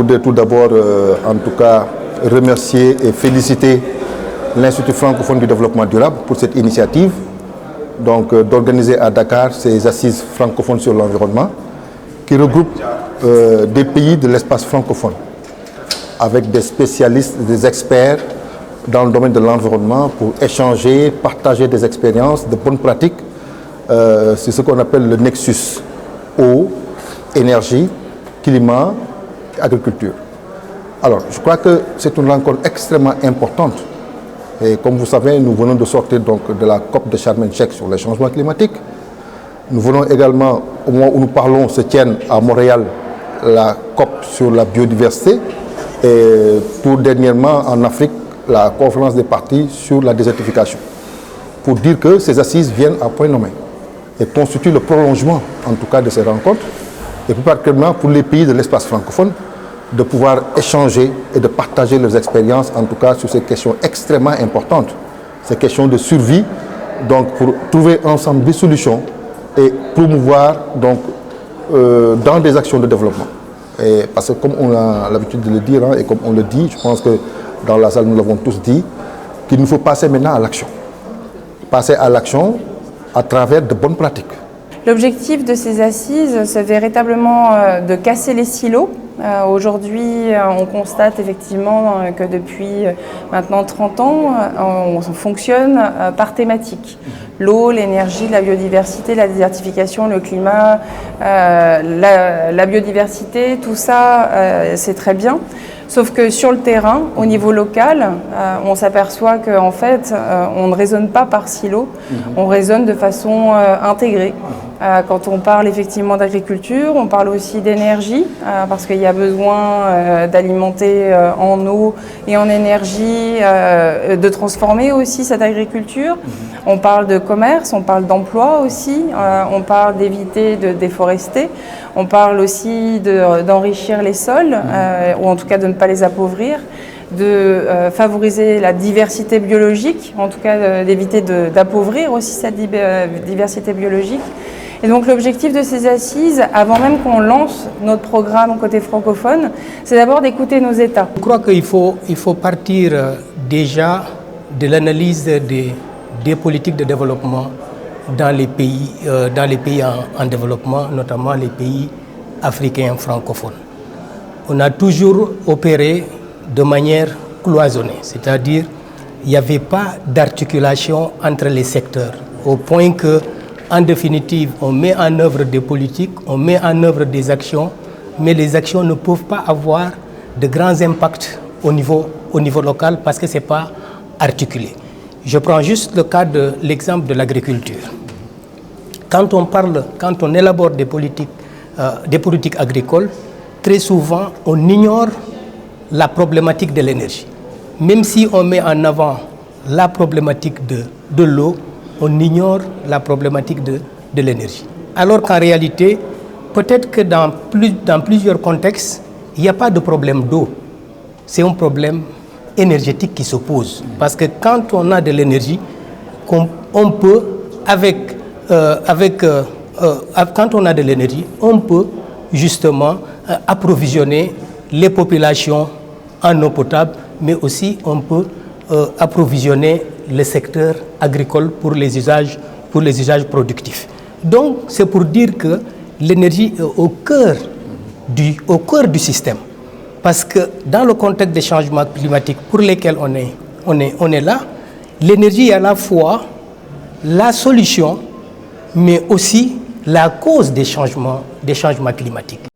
voudrais tout d'abord, en tout cas, remercier et féliciter l'Institut francophone du développement durable pour cette initiative, donc d'organiser à Dakar ces assises francophones sur l'environnement, qui regroupent des pays de l'espace francophone, avec des spécialistes, des experts dans le domaine de l'environnement pour échanger, partager des expériences, de bonnes pratiques. C'est ce qu'on appelle le nexus eau, énergie, climat, agriculture. Alors, je crois que c'est une rencontre extrêmement importante. Et comme vous savez, nous venons de sortir donc de la COP de Sharm el-Sheikh sur les changements climatiques. Nous venons également, au moment où nous parlons, se tienne à Montréal la COP sur la biodiversité. Et tout dernièrement, en Afrique, la conférence des parties sur la désertification. Pour dire que ces assises viennent à point nommé et constituent le prolongement, en tout cas, de ces rencontres. Et plus particulièrement pour les pays de l'espace francophone, de pouvoir échanger et de partager leurs expériences, en tout cas sur ces questions extrêmement importantes, ces questions de survie, donc pour trouver ensemble des solutions et promouvoir donc, dans des actions de développement. Et parce que comme on a l'habitude de le dire, et comme on le dit, je pense que dans la salle nous l'avons tous dit, qu'il nous faut passer maintenant à l'action. Passer à l'action à travers de bonnes pratiques. L'objectif de ces assises, c'est véritablement de casser les silos. Aujourd'hui, on constate effectivement que depuis maintenant 30 ans, on fonctionne par thématique. L'eau, l'énergie, la biodiversité, la désertification, le climat, la biodiversité, tout ça, c'est très bien. Sauf que sur le terrain, au niveau local, on s'aperçoit qu'en fait, on ne raisonne pas par silo, on raisonne de façon intégrée. Quand on parle effectivement d'agriculture, on parle aussi d'énergie, parce qu'il y a besoin d'alimenter en eau et en énergie, de transformer aussi cette agriculture. On parle de commerce, on parle d'emploi aussi, on parle d'éviter de déforester, on parle aussi d'enrichir les sols, ou en tout cas de ne pas les appauvrir, de favoriser la diversité biologique, en tout cas d'éviter d'appauvrir aussi cette diversité biologique. Et donc l'objectif de ces assises, avant même qu'on lance notre programme côté francophone, c'est d'abord d'écouter nos États. Je crois qu'il faut partir déjà de l'analyse des politiques de développement dans les pays en développement, notamment les pays africains francophones. On a toujours opéré de manière cloisonnée, c'est-à-dire il n'y avait pas d'articulation entre les secteurs, au point que, en définitive, on met en œuvre des politiques, on met en œuvre des actions, mais les actions ne peuvent pas avoir de grands impacts au niveau local parce que ce n'est pas articulé. Je prends juste le cas de l'exemple de l'agriculture. Quand on élabore des politiques agricoles, très souvent, on ignore la problématique de l'énergie. Même si on met en avant la problématique de l'eau, on ignore la problématique de l'énergie. Alors qu'en réalité, peut-être que dans plusieurs contextes, il n'y a pas de problème d'eau. C'est un problème énergétique qui se pose. Parce que quand on a de l'énergie, on peut, quand on a de l'énergie, on peut justement approvisionner les populations en eau potable, mais aussi on peut approvisionner le secteur agricole pour les usages productifs. Donc, c'est pour dire que l'énergie est au cœur du système. Parce que dans le contexte des changements climatiques pour lesquels on est là, l'énergie est à la fois la solution, mais aussi la cause des changements climatiques.